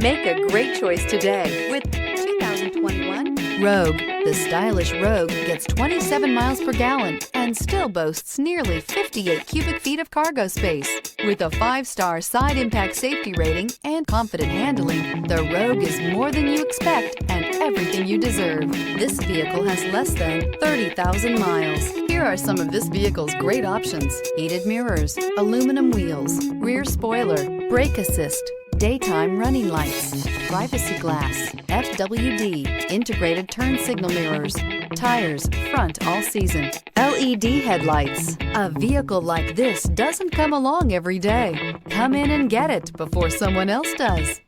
Make a great choice today with 2021 Rogue. The stylish Rogue gets 27 miles per gallon and still boasts nearly 58 cubic feet of cargo space. With a 5-star side impact safety rating and confident handling, the Rogue is more than you expect and everything you deserve. This vehicle has less than 30,000 miles. Here are some of this vehicle's great options: heated mirrors, aluminum wheels, rear spoiler, brake assist, daytime running lights, privacy glass, FWD, integrated turn signal mirrors, tires, front all season, LED headlights. A vehicle like this doesn't come along every day. Come in and get it before someone else does.